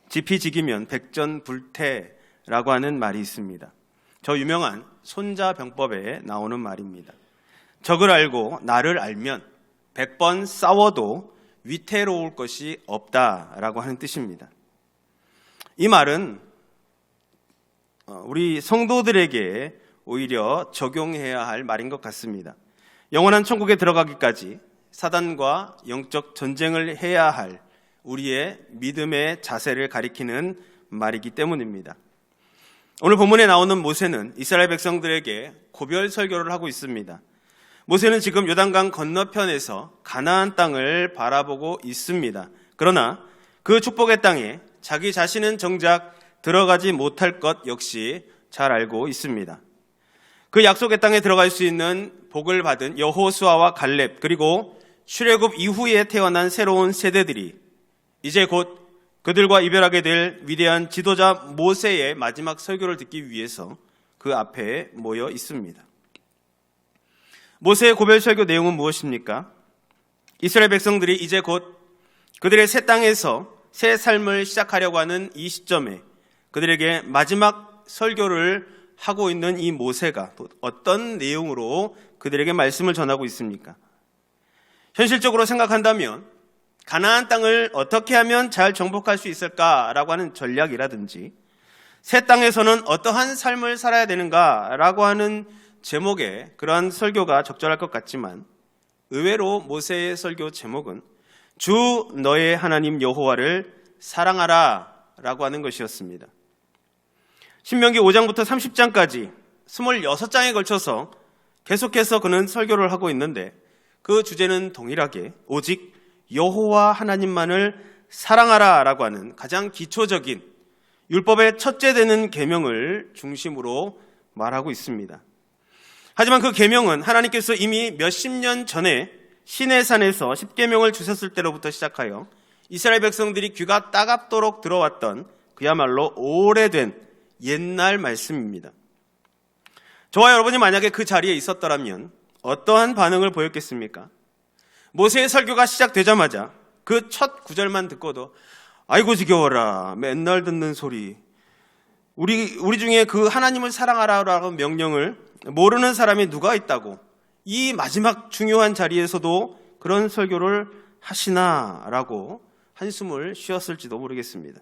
지피지기면 백전불태라고 하는 말이 있습니다. 저 유명한 손자병법에 나오는 말입니다. 적을 알고 나를 알면 100번 싸워도 위태로울 것이 없다라고 하는 뜻입니다. 이 말은 우리 성도들에게 오히려 적용해야 할 말인 것 같습니다. 영원한 천국에 들어가기까지 사단과 영적 전쟁을 해야 할 우리의 믿음의 자세를 가리키는 말이기 때문입니다. 오늘 본문에 나오는 모세는 이스라엘 백성들에게 고별 설교를 하고 있습니다. 모세는 지금 요단강 건너편에서 가나안 땅을 바라보고 있습니다. 그러나 그 축복의 땅에 자기 자신은 정작 들어가지 못할 것 역시 잘 알고 있습니다. 그 약속의 땅에 들어갈 수 있는 복을 받은 여호수아와 갈렙 그리고 출애굽 이후에 태어난 새로운 세대들이 이제 곧 그들과 이별하게 될 위대한 지도자 모세의 마지막 설교를 듣기 위해서 그 앞에 모여 있습니다. 모세의 고별 설교 내용은 무엇입니까? 이스라엘 백성들이 이제 곧 그들의 새 땅에서 새 삶을 시작하려고 하는 이 시점에 그들에게 마지막 설교를 하고 있는 이 모세가 어떤 내용으로 그들에게 말씀을 전하고 있습니까? 현실적으로 생각한다면 가나안 땅을 어떻게 하면 잘 정복할 수 있을까라고 하는 전략이라든지 새 땅에서는 어떠한 삶을 살아야 되는가라고 하는 제목의 그러한 설교가 적절할 것 같지만 의외로 모세의 설교 제목은 주 너의 하나님 여호와를 사랑하라 라고 하는 것이었습니다. 신명기 5장부터 30장까지 26장에 걸쳐서 계속해서 그는 설교를 하고 있는데 그 주제는 동일하게 오직 여호와 하나님만을 사랑하라 라고 하는 가장 기초적인 율법의 첫째 되는 계명을 중심으로 말하고 있습니다. 하지만 그 계명은 하나님께서 이미 몇십 년 전에 시내산에서 십계명을 주셨을 때로부터 시작하여 이스라엘 백성들이 귀가 따갑도록 들어왔던 그야말로 오래된 옛날 말씀입니다. 저와 여러분이 만약에 그 자리에 있었더라면 어떠한 반응을 보였겠습니까? 모세의 설교가 시작되자마자 그 첫 구절만 듣고도 아이고 지겨워라 맨날 듣는 소리 우리 중에 그 하나님을 사랑하라라는 명령을 모르는 사람이 누가 있다고 이 마지막 중요한 자리에서도 그런 설교를 하시나라고 한숨을 쉬었을지도 모르겠습니다.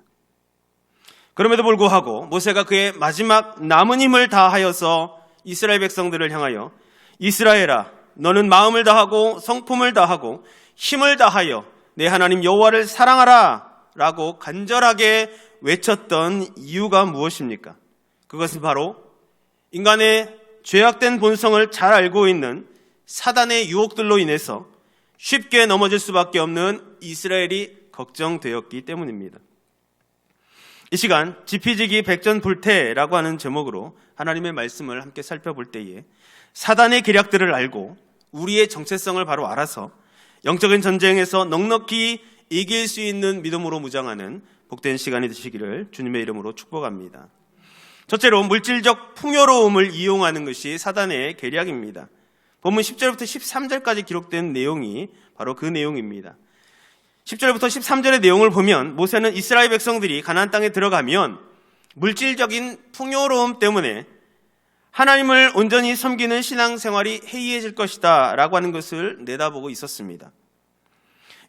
그럼에도 불구하고 모세가 그의 마지막 남은 힘을 다하여서 이스라엘 백성들을 향하여 이스라엘아 너는 마음을 다하고 성품을 다하고 힘을 다하여 내 하나님 여호와를 사랑하라 라고 간절하게 외쳤던 이유가 무엇입니까? 그것은 바로 인간의 죄악된 본성을 잘 알고 있는 사단의 유혹들로 인해서 쉽게 넘어질 수밖에 없는 이스라엘이 걱정되었기 때문입니다. 이 시간 지피지기 백전불태라고 하는 제목으로 하나님의 말씀을 함께 살펴볼 때에 사단의 계략들을 알고 우리의 정체성을 바로 알아서 영적인 전쟁에서 넉넉히 이길 수 있는 믿음으로 무장하는 복된 시간이 되시기를 주님의 이름으로 축복합니다. 첫째로 물질적 풍요로움을 이용하는 것이 사단의 계략입니다. 본문 10절부터 13절까지 기록된 내용이 바로 그 내용입니다. 10절부터 13절의 내용을 보면 모세는 이스라엘 백성들이 가나안 땅에 들어가면 물질적인 풍요로움 때문에 하나님을 온전히 섬기는 신앙생활이 해이해질 것이다 라고 하는 것을 내다보고 있었습니다.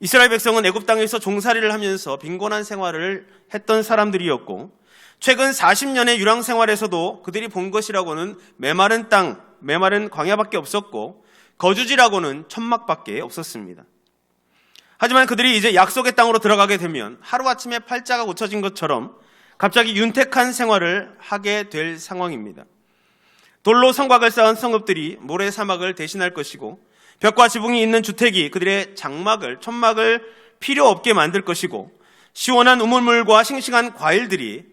이스라엘 백성은 애굽 땅에서 종살이를 하면서 빈곤한 생활을 했던 사람들이었고 최근 40년의 유랑 생활에서도 그들이 본 것이라고는 메마른 땅, 메마른 광야밖에 없었고 거주지라고는 천막밖에 없었습니다. 하지만 그들이 이제 약속의 땅으로 들어가게 되면 하루아침에 팔자가 고쳐진 것처럼 갑자기 윤택한 생활을 하게 될 상황입니다. 돌로 성곽을 쌓은 성읍들이 모래 사막을 대신할 것이고 벽과 지붕이 있는 주택이 그들의 장막을, 천막을 필요 없게 만들 것이고 시원한 우물물과 싱싱한 과일들이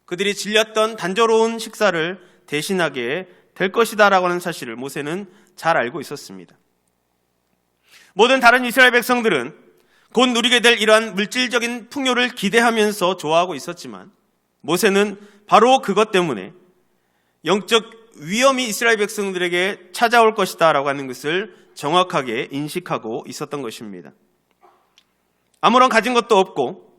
그들이 질렸던 단조로운 식사를 대신하게 될 것이다라고 하는 사실을 모세는 잘 알고 있었습니다. 모든 다른 이스라엘 백성들은 곧 누리게 될 이러한 물질적인 풍요를 기대하면서 좋아하고 있었지만 모세는 바로 그것 때문에 영적 위험이 이스라엘 백성들에게 찾아올 것이다 라고 하는 것을 정확하게 인식하고 있었던 것입니다. 아무런 가진 것도 없고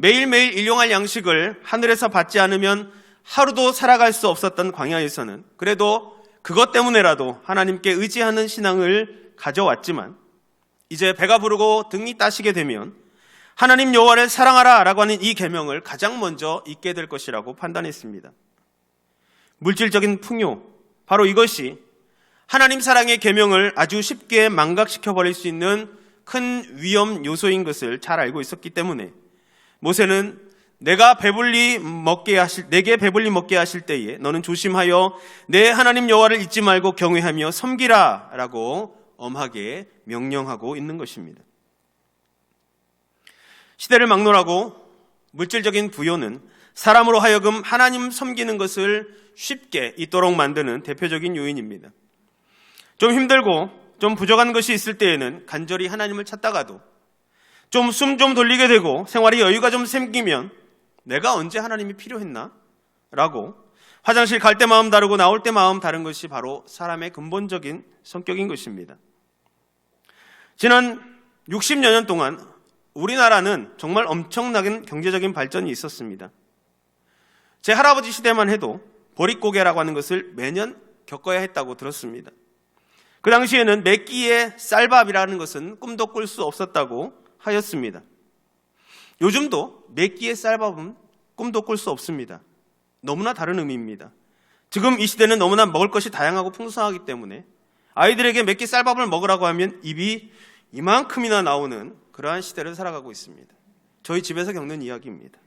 매일매일 일용할 양식을 하늘에서 받지 않으면 하루도 살아갈 수 없었던 광야에서는 그래도 그것 때문에라도 하나님께 의지하는 신앙을 가져왔지만 이제 배가 부르고 등이 따시게 되면 하나님 여호와를 사랑하라 라고 하는 이 계명을 가장 먼저 잊게 될 것이라고 판단했습니다. 물질적인 풍요, 바로 이것이 하나님 사랑의 계명을 아주 쉽게 망각시켜버릴 수 있는 큰 위험 요소인 것을 잘 알고 있었기 때문에 모세는 내게 배불리 먹게 하실 때에 너는 조심하여 내 하나님 여호와를 잊지 말고 경외하며 섬기라 라고 엄하게 명령하고 있는 것입니다. 시대를 막론하고 물질적인 부요는 사람으로 하여금 하나님 섬기는 것을 쉽게 잊도록 만드는 대표적인 요인입니다. 좀 힘들고 좀 부족한 것이 있을 때에는 간절히 하나님을 찾다가도 좀 숨 좀 돌리게 되고 생활에 여유가 좀 생기면 내가 언제 하나님이 필요했나? 라고 화장실 갈 때 마음 다르고 나올 때 마음 다른 것이 바로 사람의 근본적인 성격인 것입니다. 지난 60여 년 동안 우리나라는 정말 엄청나게 경제적인 발전이 있었습니다. 제 할아버지 시대만 해도 보릿고개라고 하는 것을 매년 겪어야 했다고 들었습니다. 그 당시에는 몇 끼의 쌀밥이라는 것은 꿈도 꿀 수 없었다고 하였습니다. 요즘도 몇 끼의 쌀밥은 꿈도 꿀 수 없습니다. 너무나 다른 의미입니다. 지금 이 시대는 너무나 먹을 것이 다양하고 풍성하기 때문에 아이들에게 몇 끼 쌀밥을 먹으라고 하면 입이 이만큼이나 나오는 그러한 시대를 살아가고 있습니다. 저희 집에서 겪는 이야기입니다.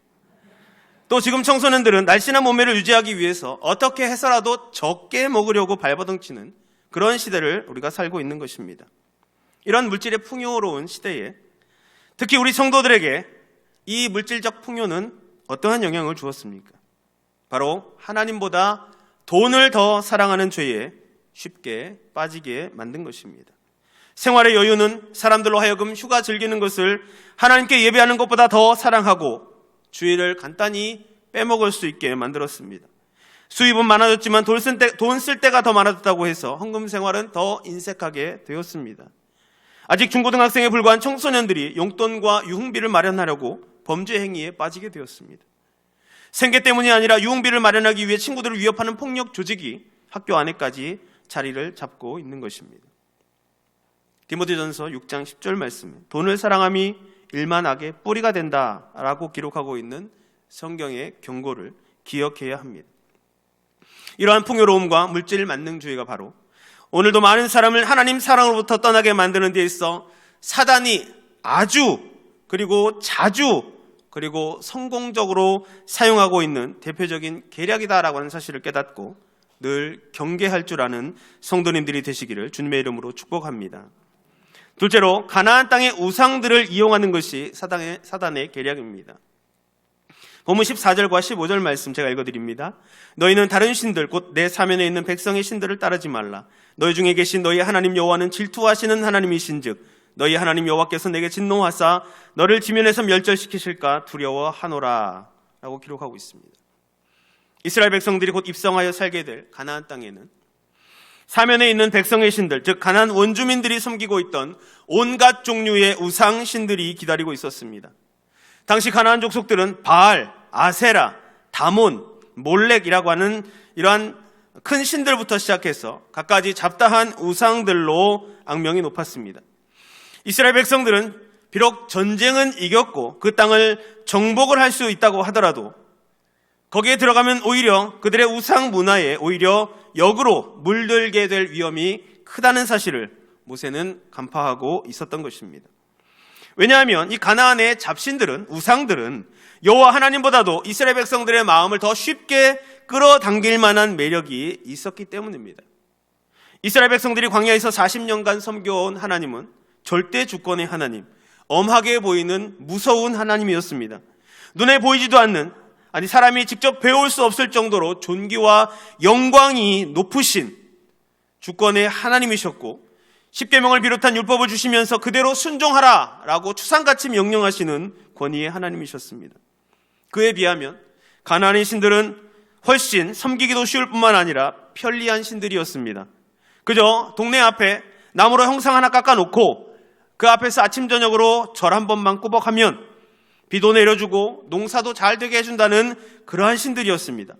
또 지금 청소년들은 날씬한 몸매를 유지하기 위해서 어떻게 해서라도 적게 먹으려고 발버둥치는 그런 시대를 우리가 살고 있는 것입니다. 이런 물질의 풍요로운 시대에 특히 우리 성도들에게 이 물질적 풍요는 어떠한 영향을 주었습니까? 바로 하나님보다 돈을 더 사랑하는 죄에 쉽게 빠지게 만든 것입니다. 생활의 여유는 사람들로 하여금 휴가 즐기는 것을 하나님께 예배하는 것보다 더 사랑하고 주일을 간단히 빼먹을 수 있게 만들었습니다. 수입은 많아졌지만 돈 쓸 때가 더 많아졌다고 해서 헌금 생활은 더 인색하게 되었습니다. 아직 중고등학생에 불과한 청소년들이 용돈과 유흥비를 마련하려고 범죄 행위에 빠지게 되었습니다. 생계 때문이 아니라 유흥비를 마련하기 위해 친구들을 위협하는 폭력 조직이 학교 안에까지 자리를 잡고 있는 것입니다. 디모데전서 6장 10절 말씀에 돈을 사랑함이 일만 악의 뿌리가 된다라고 기록하고 있는 성경의 경고를 기억해야 합니다. 이러한 풍요로움과 물질 만능주의가 바로 오늘도 많은 사람을 하나님 사랑으로부터 떠나게 만드는 데 있어 사단이 아주 그리고 자주 그리고 성공적으로 사용하고 있는 대표적인 계략이다라고 하는 사실을 깨닫고 늘 경계할 줄 아는 성도님들이 되시기를 주님의 이름으로 축복합니다. 둘째로 가나안 땅의 우상들을 이용하는 것이 사단의 계략입니다. 본문 14절과 15절 말씀 제가 읽어드립니다. 너희는 다른 신들 곧 내 사면에 있는 백성의 신들을 따르지 말라. 너희 중에 계신 너희 하나님 여호와는 질투하시는 하나님이신즉 너희 하나님 여호와께서 내게 진노하사 너를 지면에서 멸절시키실까 두려워하노라 라고 기록하고 있습니다. 이스라엘 백성들이 곧 입성하여 살게 될 가나안 땅에는 사면에 있는 백성의 신들, 즉 가나안 원주민들이 섬기고 있던 온갖 종류의 우상 신들이 기다리고 있었습니다. 당시 가나안 족속들은 바알, 아세라, 다몬, 몰렉이라고 하는 이러한 큰 신들부터 시작해서 갖가지 잡다한 우상들로 악명이 높았습니다. 이스라엘 백성들은 비록 전쟁은 이겼고 그 땅을 정복을 할 수 있다고 하더라도 거기에 들어가면 오히려 그들의 우상 문화에 오히려 역으로 물들게 될 위험이 크다는 사실을 모세는 간파하고 있었던 것입니다. 왜냐하면 이 가나안의 잡신들은 우상들은 여호와 하나님보다도 이스라엘 백성들의 마음을 더 쉽게 끌어당길 만한 매력이 있었기 때문입니다. 이스라엘 백성들이 광야에서 40년간 섬겨온 하나님은 절대 주권의 하나님, 엄하게 보이는 무서운 하나님이었습니다. 눈에 보이지도 않는 사람이 직접 배울 수 없을 정도로 존귀와 영광이 높으신 주권의 하나님이셨고 10계명을 비롯한 율법을 주시면서 그대로 순종하라 라고 추상같이 명령하시는 권위의 하나님이셨습니다. 그에 비하면 가나안의 신들은 훨씬 섬기기도 쉬울 뿐만 아니라 편리한 신들이었습니다. 그저 동네 앞에 나무로 형상 하나 깎아놓고 그 앞에서 아침 저녁으로 절 한 번만 꾸벅하면 비도 내려주고 농사도 잘 되게 해준다는 그러한 신들이었습니다.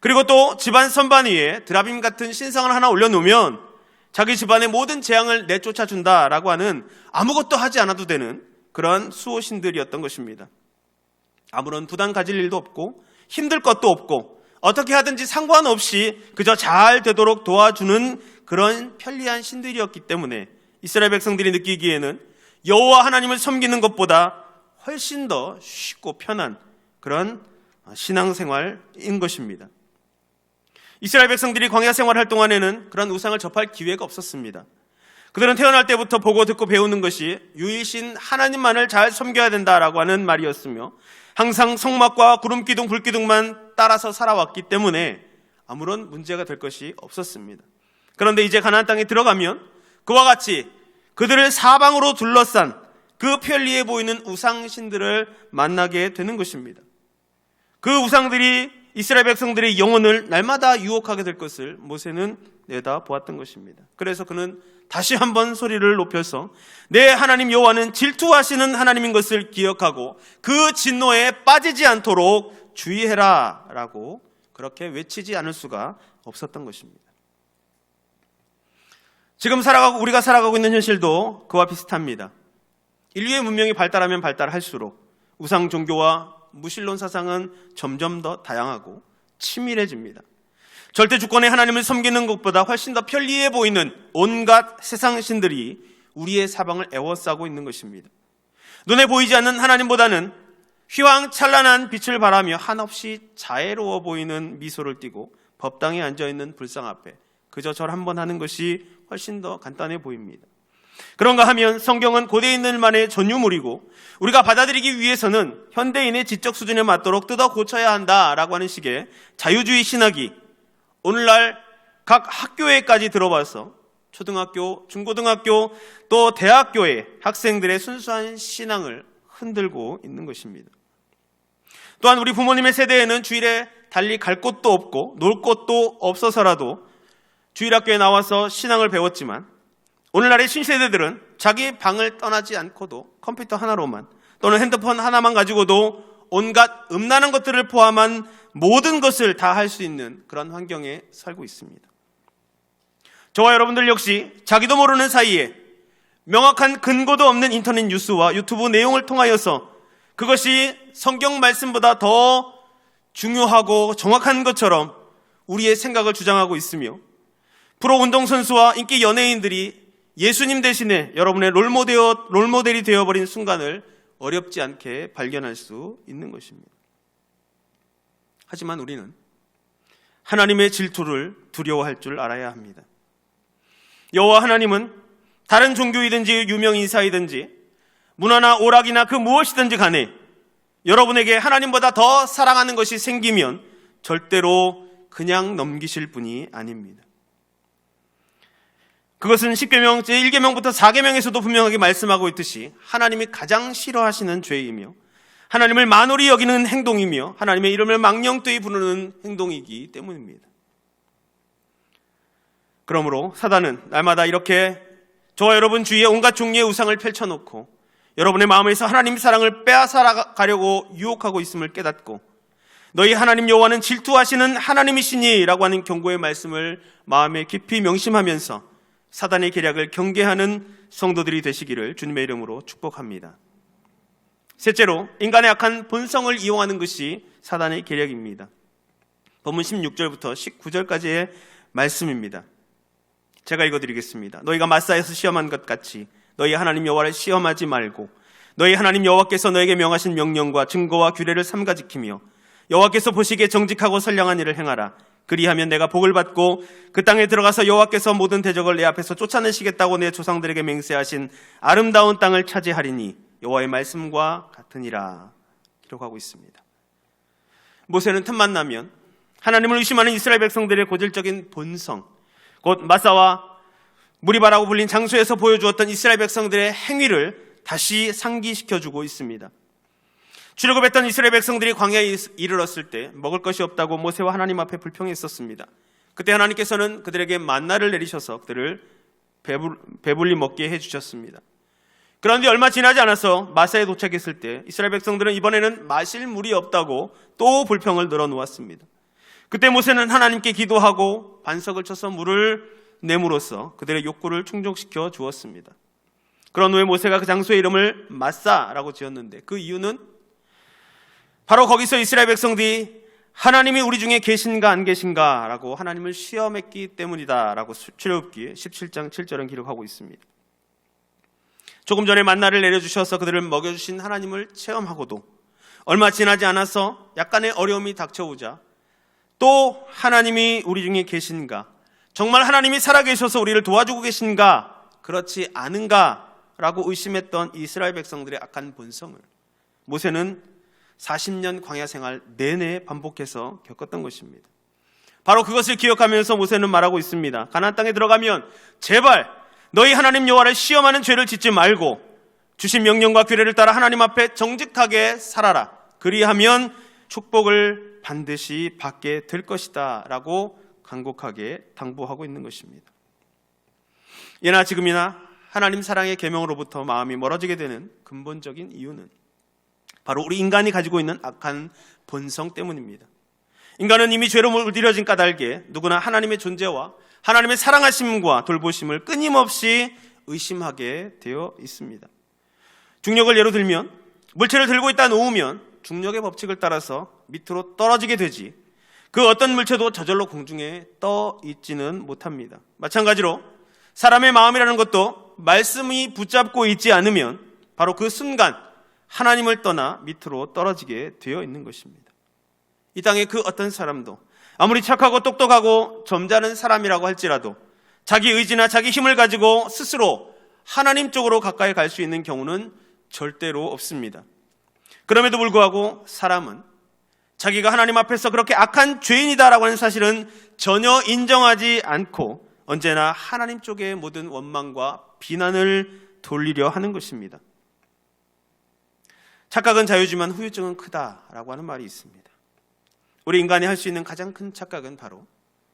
그리고 또 집안 선반 위에 드라빔 같은 신상을 하나 올려놓으면 자기 집안의 모든 재앙을 내쫓아준다라고 하는 아무것도 하지 않아도 되는 그런 수호신들이었던 것입니다. 아무런 부담 가질 일도 없고 힘들 것도 없고 어떻게 하든지 상관없이 그저 잘 되도록 도와주는 그런 편리한 신들이었기 때문에 이스라엘 백성들이 느끼기에는 여호와 하나님을 섬기는 것보다 훨씬 더 쉽고 편한 그런 신앙생활인 것입니다. 이스라엘 백성들이 광야 생활할 동안에는 그런 우상을 접할 기회가 없었습니다. 그들은 태어날 때부터 보고 듣고 배우는 것이 유일신 하나님만을 잘 섬겨야 된다라고 하는 말이었으며 항상 성막과 구름기둥, 불기둥만 따라서 살아왔기 때문에 아무런 문제가 될 것이 없었습니다. 그런데 이제 가나안 땅에 들어가면 그와 같이 그들을 사방으로 둘러싼 그 편리해 보이는 우상신들을 만나게 되는 것입니다. 그 우상들이 이스라엘 백성들의 영혼을 날마다 유혹하게 될 것을 모세는 내다보았던 것입니다. 그래서 그는 다시 한번 소리를 높여서 내 하나님 여호와는 질투하시는 하나님인 것을 기억하고 그 진노에 빠지지 않도록 주의해라 라고 그렇게 외치지 않을 수가 없었던 것입니다. 지금 우리가 살아가고 있는 현실도 그와 비슷합니다. 인류의 문명이 발달하면 발달할수록 우상 종교와 무신론 사상은 점점 더 다양하고 치밀해집니다. 절대 주권의 하나님을 섬기는 것보다 훨씬 더 편리해 보이는 온갖 세상 신들이 우리의 사방을 에워싸고 있는 것입니다. 눈에 보이지 않는 하나님보다는 휘황찬란한 빛을 발하며 한없이 자애로워 보이는 미소를 띠고 법당에 앉아있는 불상 앞에 그저 절 한번 하는 것이 훨씬 더 간단해 보입니다. 그런가 하면 성경은 고대인들만의 전유물이고 우리가 받아들이기 위해서는 현대인의 지적 수준에 맞도록 뜯어 고쳐야 한다라고 하는 식의 자유주의 신학이 오늘날 각 학교에까지 들어와서 초등학교, 중고등학교 또 대학교의 학생들의 순수한 신앙을 흔들고 있는 것입니다. 또한 우리 부모님의 세대에는 주일에 달리 갈 곳도 없고 놀 곳도 없어서라도 주일학교에 나와서 신앙을 배웠지만 오늘날의 신세대들은 자기 방을 떠나지 않고도 컴퓨터 하나로만 또는 핸드폰 하나만 가지고도 온갖 음란한 것들을 포함한 모든 것을 다 할 수 있는 그런 환경에 살고 있습니다. 저와 여러분들 역시 자기도 모르는 사이에 명확한 근거도 없는 인터넷 뉴스와 유튜브 내용을 통하여서 그것이 성경 말씀보다 더 중요하고 정확한 것처럼 우리의 생각을 주장하고 있으며 프로 운동선수와 인기 연예인들이 예수님 대신에 여러분의 롤모델이 되어버린 순간을 어렵지 않게 발견할 수 있는 것입니다. 하지만 우리는 하나님의 질투를 두려워할 줄 알아야 합니다. 여호와 하나님은 다른 종교이든지 유명 인사이든지 문화나 오락이나 그 무엇이든지 간에 여러분에게 하나님보다 더 사랑하는 것이 생기면 절대로 그냥 넘기실 분이 아닙니다. 그것은 10계명 제1계명부터 4계명에서도 분명하게 말씀하고 있듯이 하나님이 가장 싫어하시는 죄이며 하나님을 만홀히 여기는 행동이며 하나님의 이름을 망령되이 부르는 행동이기 때문입니다. 그러므로 사단은 날마다 이렇게 저와 여러분 주위에 온갖 종류의 우상을 펼쳐놓고 여러분의 마음에서 하나님의 사랑을 빼앗아가려고 유혹하고 있음을 깨닫고 너희 하나님 여호와는 질투하시는 하나님이시니 라고 하는 경고의 말씀을 마음에 깊이 명심하면서 사단의 계략을 경계하는 성도들이 되시기를 주님의 이름으로 축복합니다. 셋째로 인간의 악한 본성을 이용하는 것이 사단의 계략입니다. 본문 16절부터 19절까지의 말씀입니다. 제가 읽어드리겠습니다. 너희가 마사에서 시험한 것 같이 너희 하나님 여호와를 시험하지 말고 너희 하나님 여호와께서 너에게 명하신 명령과 증거와 규례를 삼가 지키며 여호와께서 보시기에 정직하고 선량한 일을 행하라. 그리하면 내가 복을 받고 그 땅에 들어가서 여호와께서 모든 대적을 내 앞에서 쫓아내시겠다고 내 조상들에게 맹세하신 아름다운 땅을 차지하리니 여호와의 말씀과 같으니라. 기록하고 있습니다. 모세는 틈만 나면 하나님을 의심하는 이스라엘 백성들의 고질적인 본성, 곧 마사와 무리바라고 불린 장소에서 보여주었던 이스라엘 백성들의 행위를 다시 상기시켜주고 있습니다. 출애굽했던 이스라엘 백성들이 광야에 이르렀을 때 먹을 것이 없다고 모세와 하나님 앞에 불평했었습니다. 그때 하나님께서는 그들에게 만나를 내리셔서 그들을 배불리 먹게 해주셨습니다. 그런데 얼마 지나지 않아서 마사에 도착했을 때 이스라엘 백성들은 이번에는 마실 물이 없다고 또 불평을 늘어놓았습니다. 그때 모세는 하나님께 기도하고 반석을 쳐서 물을 내므로써 그들의 욕구를 충족시켜 주었습니다. 그런 후에 모세가 그 장소의 이름을 마사라고 지었는데 그 이유는 바로 거기서 이스라엘 백성들이 하나님이 우리 중에 계신가 안 계신가 라고 하나님을 시험했기 때문이다 라고 출애굽기 17장 7절은 기록하고 있습니다. 조금 전에 만나를 내려주셔서 그들을 먹여주신 하나님을 체험하고도 얼마 지나지 않아서 약간의 어려움이 닥쳐오자 또 하나님이 우리 중에 계신가, 정말 하나님이 살아계셔서 우리를 도와주고 계신가, 그렇지 않은가 라고 의심했던 이스라엘 백성들의 악한 본성을 모세는 40년 광야 생활 내내 반복해서 겪었던 것입니다. 바로 그것을 기억하면서 모세는 말하고 있습니다. 가나안 땅에 들어가면 제발 너희 하나님 여호와를 시험하는 죄를 짓지 말고 주신 명령과 규례를 따라 하나님 앞에 정직하게 살아라. 그리하면 축복을 반드시 받게 될 것이다 라고 간곡하게 당부하고 있는 것입니다. 예나 지금이나 하나님 사랑의 계명으로부터 마음이 멀어지게 되는 근본적인 이유는 바로 우리 인간이 가지고 있는 악한 본성 때문입니다. 인간은 이미 죄로 물들여진 까닭에 누구나 하나님의 존재와 하나님의 사랑하심과 돌보심을 끊임없이 의심하게 되어 있습니다. 중력을 예로 들면 물체를 들고 있다 놓으면 중력의 법칙을 따라서 밑으로 떨어지게 되지 그 어떤 물체도 저절로 공중에 떠 있지는 못합니다. 마찬가지로 사람의 마음이라는 것도 말씀이 붙잡고 있지 않으면 바로 그 순간 하나님을 떠나 밑으로 떨어지게 되어 있는 것입니다. 이 땅의 그 어떤 사람도 아무리 착하고 똑똑하고 점잖은 사람이라고 할지라도 자기 의지나 자기 힘을 가지고 스스로 하나님 쪽으로 가까이 갈 수 있는 경우는 절대로 없습니다. 그럼에도 불구하고 사람은 자기가 하나님 앞에서 그렇게 악한 죄인이다라고 하는 사실은 전혀 인정하지 않고 언제나 하나님 쪽에 모든 원망과 비난을 돌리려 하는 것입니다. 착각은 자유지만 후유증은 크다라고 하는 말이 있습니다. 우리 인간이 할 수 있는 가장 큰 착각은 바로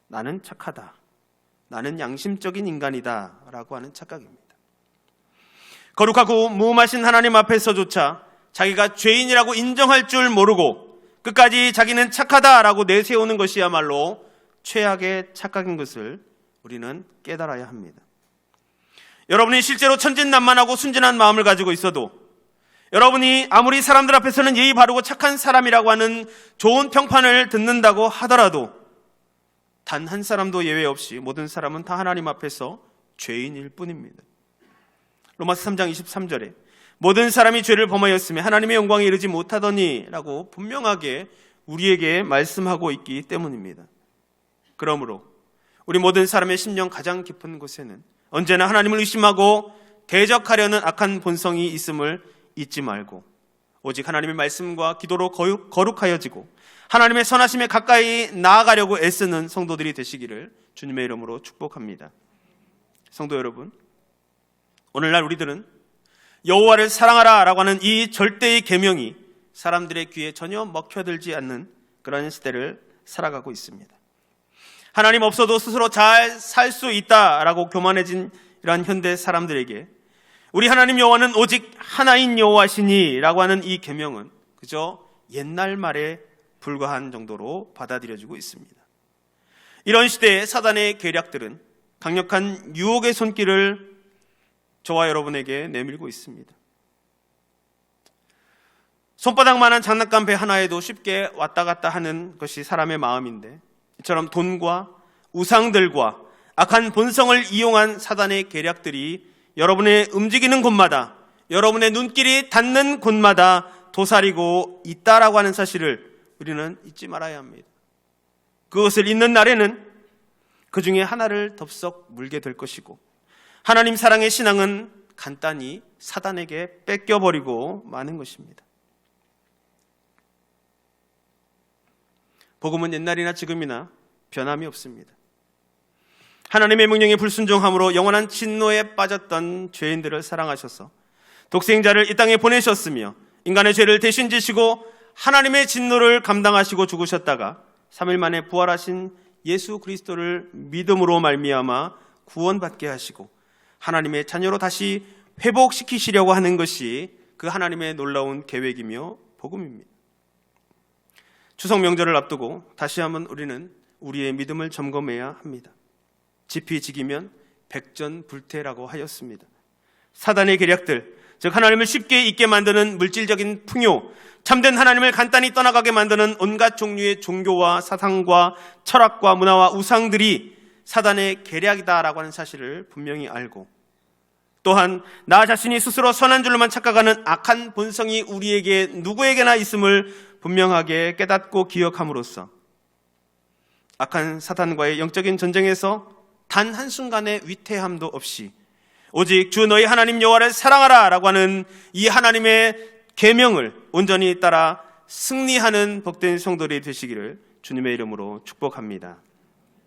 나는 착하다, 나는 양심적인 인간이다 라고 하는 착각입니다. 거룩하고 무음하신 하나님 앞에서조차 자기가 죄인이라고 인정할 줄 모르고 끝까지 자기는 착하다라고 내세우는 것이야말로 최악의 착각인 것을 우리는 깨달아야 합니다. 여러분이 실제로 천진난만하고 순진한 마음을 가지고 있어도 여러분이 아무리 사람들 앞에서는 예의 바르고 착한 사람이라고 하는 좋은 평판을 듣는다고 하더라도 단 한 사람도 예외 없이 모든 사람은 다 하나님 앞에서 죄인일 뿐입니다. 로마서 3장 23절에 모든 사람이 죄를 범하였으며 하나님의 영광에 이르지 못하더니 라고 분명하게 우리에게 말씀하고 있기 때문입니다. 그러므로 우리 모든 사람의 심령 가장 깊은 곳에는 언제나 하나님을 의심하고 대적하려는 악한 본성이 있음을 잊지 말고 오직 하나님의 말씀과 기도로 거룩하여지고 하나님의 선하심에 가까이 나아가려고 애쓰는 성도들이 되시기를 주님의 이름으로 축복합니다. 성도 여러분, 오늘날 우리들은 여호와를 사랑하라 라고 하는 이 절대의 계명이 사람들의 귀에 전혀 먹혀들지 않는 그런 시대를 살아가고 있습니다. 하나님 없어도 스스로 잘 살 수 있다라고 교만해진 이러한 현대 사람들에게 우리 하나님 여호와는 오직 하나인 여호와시니 라고 하는 이 계명은 그저 옛날 말에 불과한 정도로 받아들여지고 있습니다. 이런 시대에 사단의 계략들은 강력한 유혹의 손길을 저와 여러분에게 내밀고 있습니다. 손바닥만한 장난감 배 하나에도 쉽게 왔다 갔다 하는 것이 사람의 마음인데 이처럼 돈과 우상들과 악한 본성을 이용한 사단의 계략들이 여러분의 움직이는 곳마다 여러분의 눈길이 닿는 곳마다 도사리고 있다라고 하는 사실을 우리는 잊지 말아야 합니다. 그것을 잊는 날에는 그 중에 하나를 덥석 물게 될 것이고 하나님 사랑의 신앙은 간단히 사단에게 뺏겨버리고 마는 것입니다. 복음은 옛날이나 지금이나 변함이 없습니다. 하나님의 명령에 불순종함으로 영원한 진노에 빠졌던 죄인들을 사랑하셔서 독생자를 이 땅에 보내셨으며 인간의 죄를 대신 지시고 하나님의 진노를 감당하시고 죽으셨다가 3일 만에 부활하신 예수 그리스도를 믿음으로 말미암아 구원받게 하시고 하나님의 자녀로 다시 회복시키시려고 하는 것이 그 하나님의 놀라운 계획이며 복음입니다. 추석 명절을 앞두고 다시 한번 우리는 우리의 믿음을 점검해야 합니다. 지피지기면 백전불태라고 하였습니다. 사단의 계략들, 즉 하나님을 쉽게 잊게 만드는 물질적인 풍요, 참된 하나님을 간단히 떠나가게 만드는 온갖 종류의 종교와 사상과 철학과 문화와 우상들이 사단의 계략이다라고 하는 사실을 분명히 알고, 또한 나 자신이 스스로 선한 줄로만 착각하는 악한 본성이 우리에게 누구에게나 있음을 분명하게 깨닫고 기억함으로써 악한 사탄과의 영적인 전쟁에서 단 한순간의 위태함도 없이 오직 주 너희 하나님 여호와를 사랑하라 라고 하는 이 하나님의 계명을 온전히 따라 승리하는 복된 성도들이 되시기를 주님의 이름으로 축복합니다.